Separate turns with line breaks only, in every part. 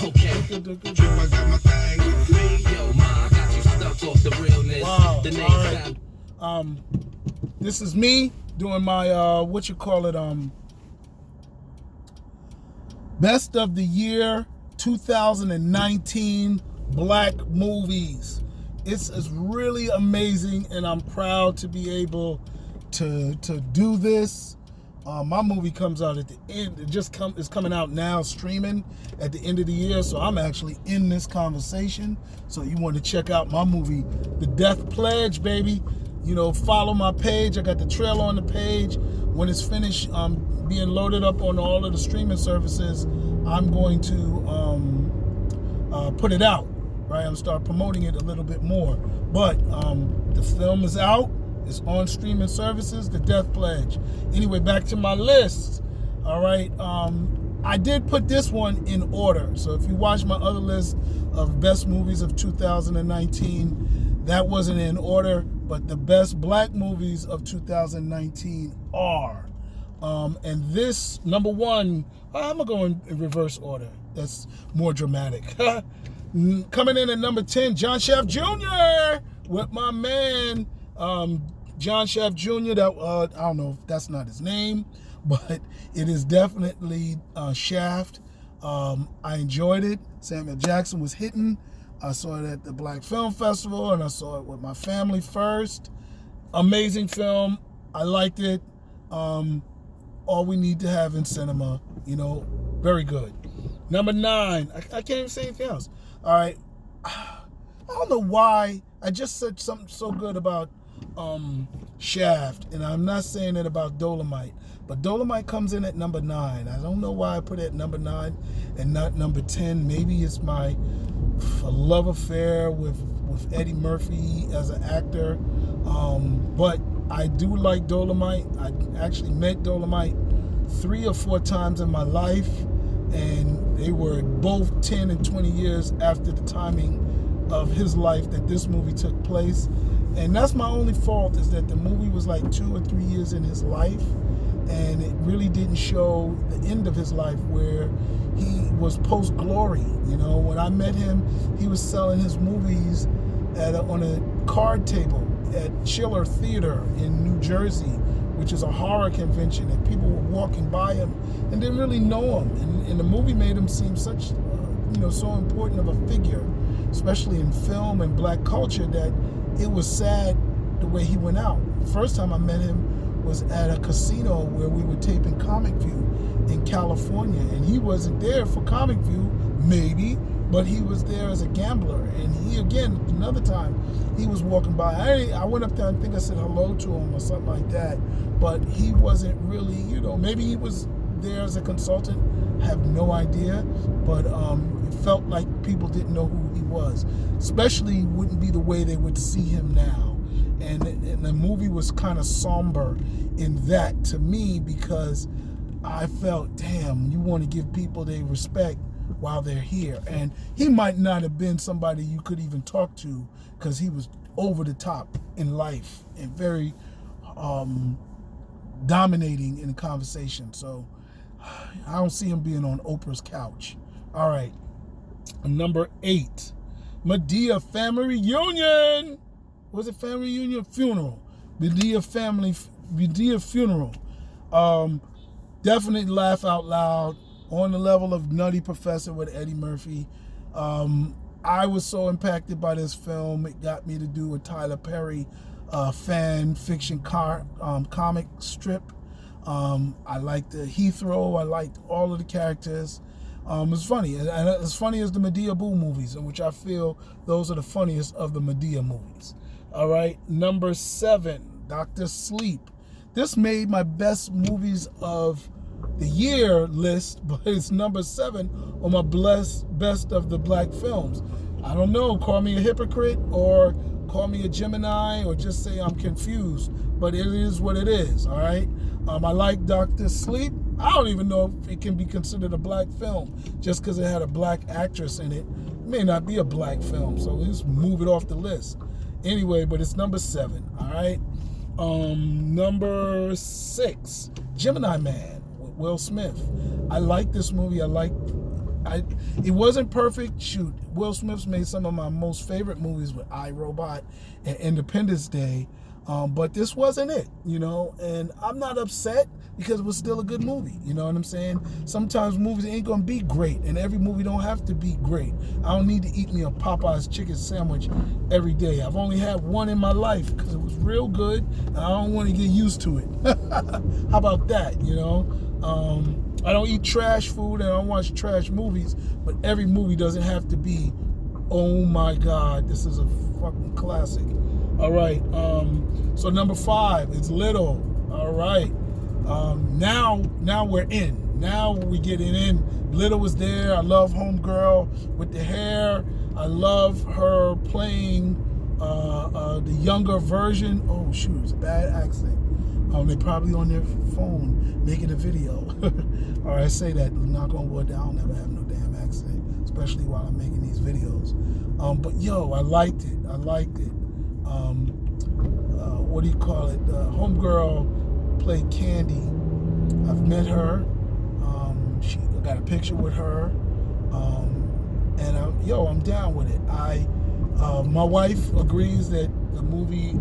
Okay. I got my thing with me. Yo, ma, I got you stuck off the realness. Wow. The name
right. This is me doing my best of the year 2019 black movies. It's really amazing, and I'm proud to be able to do this. My movie comes out at the end. It's coming out now, streaming at the end of the year. So I'm actually in this conversation. So you want to check out my movie, The Death Pledge, baby. You know, follow my page. I got the trailer on the page. When it's finished being loaded up on all of the streaming services, I'm going to put it out. Right, I'm start promoting it a little bit more. But the film is out. It's on streaming services, The Death Pledge. Anyway, back to my list. All right. I did put this one in order. So if you watch my other list of best movies of 2019, that wasn't in order, but the best black movies of 2019 are. And this, number one, I'm going to go in reverse order. That's more dramatic. Coming in at number 10, John Shaft Jr. with my man, John Shaft Jr. That I don't know if that's not his name, but it is definitely Shaft. I enjoyed it. Samuel Jackson was hitting. I saw it at the Black Film Festival, and I saw it with my family first. Amazing film. I liked it. All we need to have in cinema, you know, very good. Number 9, I can't even say anything else. All right, I don't know why I just said something so good about Shaft, and I'm not saying it about Dolomite, but Dolomite comes in at number 9. I don't know why I put it at number 9 and not number 10. Maybe it's my love affair with Eddie Murphy as an actor, but I do like Dolomite. I actually met Dolomite 3 or 4 times in my life, and they were both 10 and 20 years after the timing of his life that this movie took place. And that's my only fault, is that the movie was like 2 or 3 years in his life, and it really didn't show the end of his life where he was post-glory. You know, when I met him, he was selling his movies on a card table at Chiller Theater in New Jersey, which is a horror convention, and people were walking by him and didn't really know him. And the movie made him seem such, so important of a figure, especially in film and black culture, that it was sad the way he went out. The first time I met him was at a casino where we were taping Comic View in California, and he wasn't there for Comic View, maybe, but he was there as a gambler. And he, again, another time, he was walking by. I went up there, I think I said hello to him or something like that, but he wasn't really, maybe he was there as a consultant, have no idea, but it felt like people didn't know who he was, especially wouldn't be the way they would see him now. And the movie was kind of somber in that to me, because I felt, damn, you want to give people their respect while they're here. And he might not have been somebody you could even talk to, because he was over the top in life and very dominating in the conversation. So I don't see him being on Oprah's couch. All right. Number 8, Madea Family Reunion. Was it Family Reunion? Funeral. Madea Funeral. Definitely laugh out loud, on the level of Nutty Professor with Eddie Murphy. I was so impacted by this film, it got me to do a Tyler Perry fan fiction comic strip. I liked the Heathrow. I liked all of the characters. It was funny, and as funny as the Madea Boo movies, in which I feel those are the funniest of the Madea movies. All right, number 7, Dr. Sleep. This made my best movies of the year list, but it's number 7 on my best of the black films. I don't know, call me a hypocrite or call me a Gemini or just say I'm confused, but it is what it is, all right? I like Dr. Sleep. I don't even know if it can be considered a black film. Just because it had a black actress in it, it may not be a black film, so just move it off the list. Anyway, but it's number 7, all right? Number 6, Gemini Man with Will Smith. I like this movie. I It wasn't perfect. Shoot, Will Smith's made some of my most favorite movies with iRobot and Independence Day. But this wasn't it, and I'm not upset because it was still a good movie. You know what I'm saying? Sometimes movies ain't gonna be great, and every movie don't have to be great. I don't need to eat me a Popeye's chicken sandwich every day. I've only had one in my life because it was real good, and I don't want to get used to it. How about that, I don't eat trash food and I don't watch trash movies, but every movie doesn't have to be, oh my God, this is a fucking classic. All right, so number 5 is Little. All right, now we're in. Now we getting in. Little was there. I love Homegirl with the hair. I love her playing the younger version. Oh shoot, it's a bad accent. They probably on their phone making a video. All right, I say that, knock on wood, I don't never have no damn accent, especially while I'm making these videos. But yo, I liked it. What do you call it? Homegirl played Candy. I've met her. I got a picture with her. And I'm down with it. My wife agrees that the movie,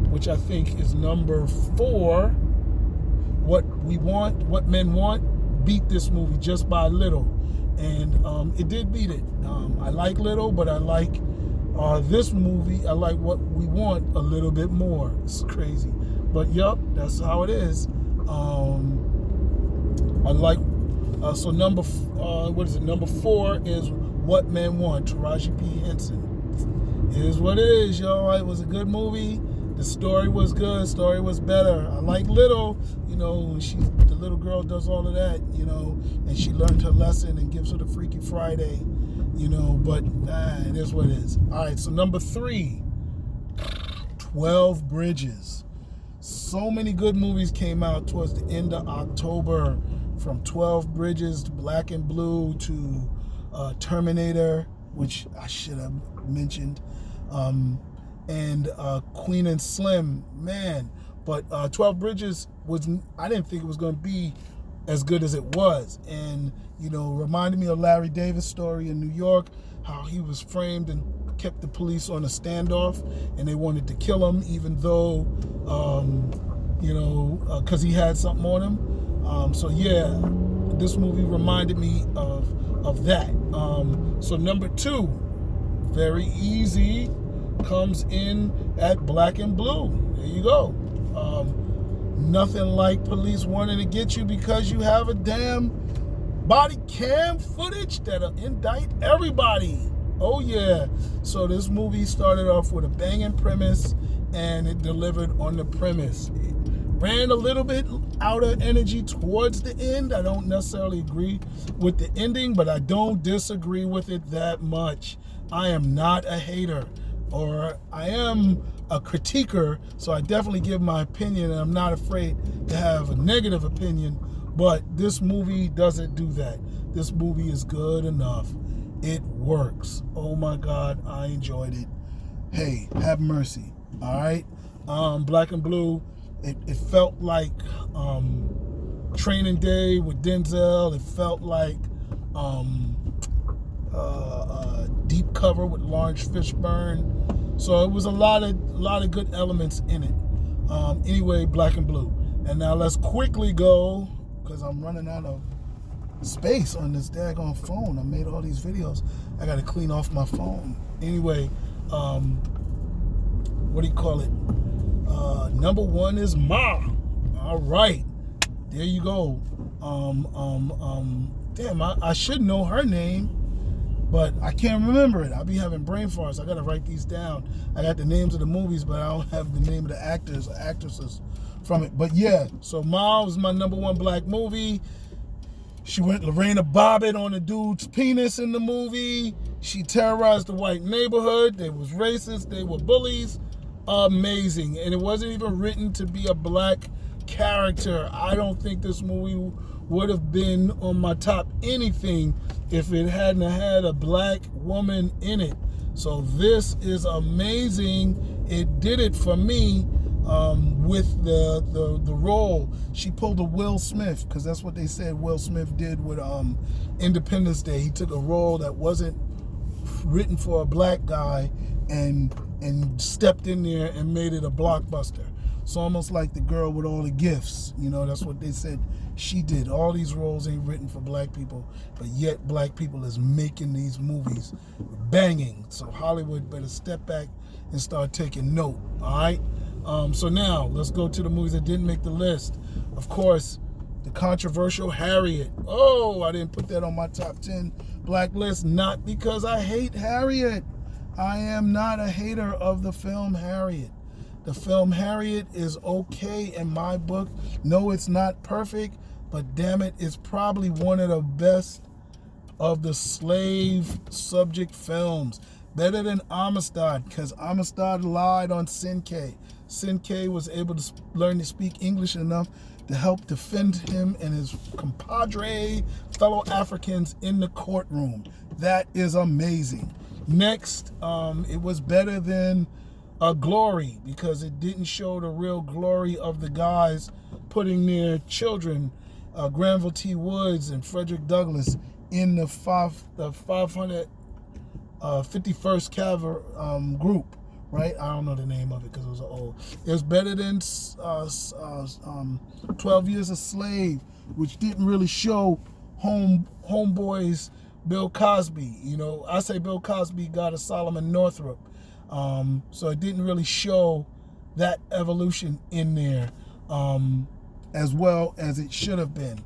which I think is number 4, What Men Want, beat this movie just by a little. And it did beat it. I like Little, but I like this movie. I like What We Want a little bit more. It's crazy. But yup, that's how it is. I like, so number 4 is What Men Want, Taraji P. Henson. It is what it is, yo. It was a good movie. The story was good. Story was better. I like Little, when the little girl does all of that, and she learned her lesson and gives her the Freaky Friday, but it is what it is. All right, so number 3, 12 Bridges. So many good movies came out towards the end of October, from 12 Bridges to Black and Blue to Terminator, which I should have mentioned, and Queen and Slim, man. But 12 Bridges I didn't think it was going to be as good as it was. And, reminded me of Larry Davis' story in New York, how he was framed and kept the police on a standoff, and they wanted to kill him, even though, because he had something on him. So yeah, this movie reminded me of that. So number 2, very easy, comes in at Black and Blue. There you go. Nothing like police wanting to get you because you have a damn body cam footage that'll indict everybody. Oh yeah. So this movie started off with a banging premise, and it delivered on the premise. It ran a little bit out of energy towards the end. I don't necessarily agree with the ending, but I don't disagree with it that much. I am not a hater, or I am a critiquer, so I definitely give my opinion, and I'm not afraid to have a negative opinion, but this movie doesn't do that. This movie is good enough. It works. Oh my God, I enjoyed it. Hey, have mercy. All right. Black and Blue, it felt like Training Day with Denzel. It felt like Deep Cover with Lawrence Fishburne. So it was a lot of good elements in it. Anyway, Black and Blue. And now let's quickly go, because I'm running out of space on this daggone phone. I made all these videos. I got to clean off my phone. Anyway, what do you call it? Number 1 is Ma. All right, there you go. Damn, I should know her name, but I can't remember it. I'll be having brain farts. I gotta write these down. I got the names of the movies, but I don't have the name of the actors or actresses from it. But yeah, so Ma was my number 1 black movie. She went Lorena Bobbitt on the dude's penis in the movie. She terrorized the white neighborhood. They was racist. They were bullies. Amazing. And it wasn't even written to be a black character. I don't think this movie would have been on my top anything if it hadn't had a black woman in it. So this is amazing. It did it for me. with the role. She pulled a Will Smith, because that's what they said Will Smith did with Independence Day. He took a role that wasn't written for a black guy and stepped in there and made it a blockbuster. It's almost like The Girl with All the Gifts. You know, that's what they said she did. All these roles ain't written for black people, but yet black people is making these movies banging. So Hollywood better step back and start taking note, all right? So now, let's go to the movies that didn't make the list. Of course, the controversial Harriet. Oh, I didn't put that on my top 10 black list, not because I hate Harriet. I am not a hater of the film Harriet. The film Harriet is okay in my book. No, it's not perfect, but damn it, it's probably one of the best of the slave subject films. Better than Amistad, because Amistad lied on Cinqué. Cinqué was able to learn to speak English enough to help defend him and his compadre fellow Africans in the courtroom. That is amazing. Next, it was better than Glory, because it didn't show the real glory of the guys putting their children, Granville T. Woods and Frederick Douglass, in the 551st Cavalry group, right? I don't know the name of it because it was old. It was better than 12 Years a Slave, which didn't really show homeboys Bill Cosby. You know, I say Bill Cosby got a Solomon Northup. So it didn't really show that evolution in there as well as it should have been.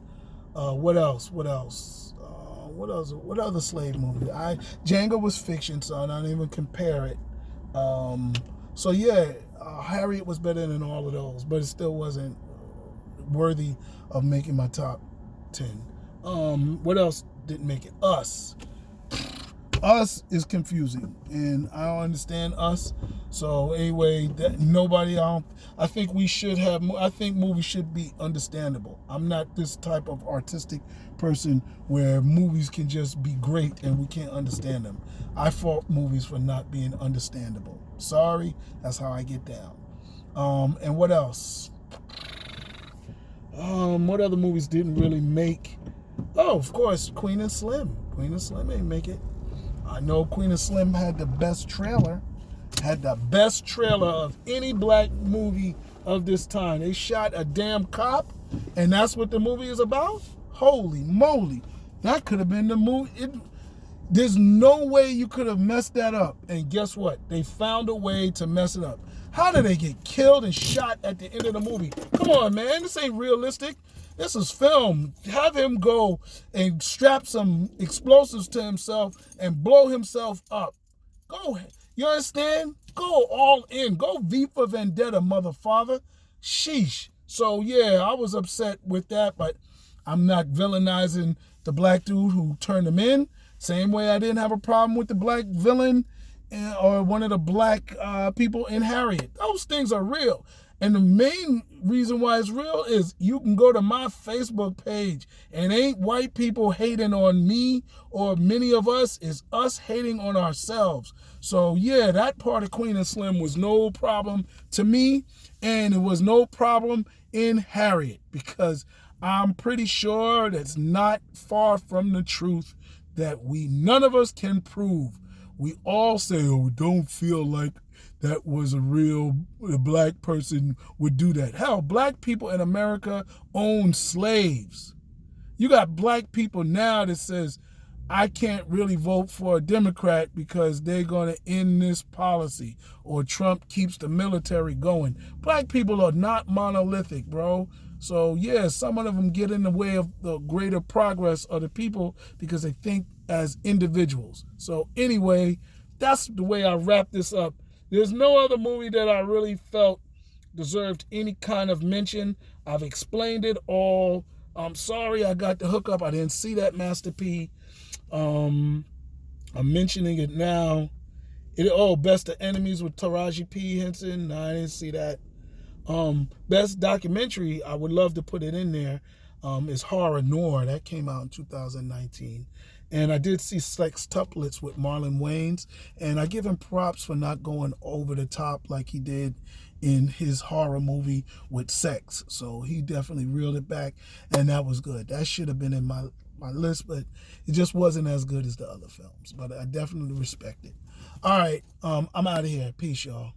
What else? What other slave movie? Django was fiction, so I don't even compare it. So yeah, Harriet was better than all of those, but it still wasn't worthy of making my top 10. What else didn't make it? Us. Us is confusing, and I don't understand Us. So anyway, I think we should have. I think movies should be understandable. I'm not this type of artistic person where movies can just be great and we can't understand them. I fault movies for not being understandable. Sorry, that's how I get down. And what else? What other movies didn't really make? Oh, of course, Queen and Slim. Queen and Slim ain't make it. I know Queen and Slim had the best trailer. Had the best trailer of any black movie of this time. They shot a damn cop, and that's what the movie is about? Holy moly. That could have been the movie. There's no way you could have messed that up. And guess what? They found a way to mess it up. How did they get killed and shot at the end of the movie? Come on, man. This ain't realistic. This is film. Have him go and strap some explosives to himself and blow himself up. Go. You understand? Go all in. Go V for Vendetta, mother father. Sheesh. So, yeah, I was upset with that, but I'm not villainizing the black dude who turned him in. Same way I didn't have a problem with the black villain or one of the black people in Harriet. Those things are real. And the main reason why it's real is you can go to my Facebook page and ain't white people hating on me or many of us, is us hating on ourselves. So yeah, that part of Queen and Slim was no problem to me, and it was no problem in Harriet, because I'm pretty sure that's not far from the truth that none of us can prove. We all say, oh, we don't feel like that was a black person would do that. Hell, black people in America own slaves. You got black people now that says, I can't really vote for a Democrat because they're going to end this policy, or Trump keeps the military going. Black people are not monolithic, bro. So yeah, some of them get in the way of the greater progress of the people because they think as individuals. So anyway, that's the way I wrap this up. There's no other movie that I really felt deserved any kind of mention. I've explained it all. I'm sorry I got the hookup. I didn't see that, Master P. I'm mentioning it now. Best of Enemies with Taraji P. Henson. No, I didn't see that. Best documentary, I would love to put it in there, is Horror Noir. That came out in 2019. And I did see Sextuplets with Marlon Wayans, and I give him props for not going over the top like he did in his horror movie with sex. So he definitely reeled it back, and that was good. That should have been in my list, but it just wasn't as good as the other films. But I definitely respect it. All right, I'm out of here. Peace, y'all.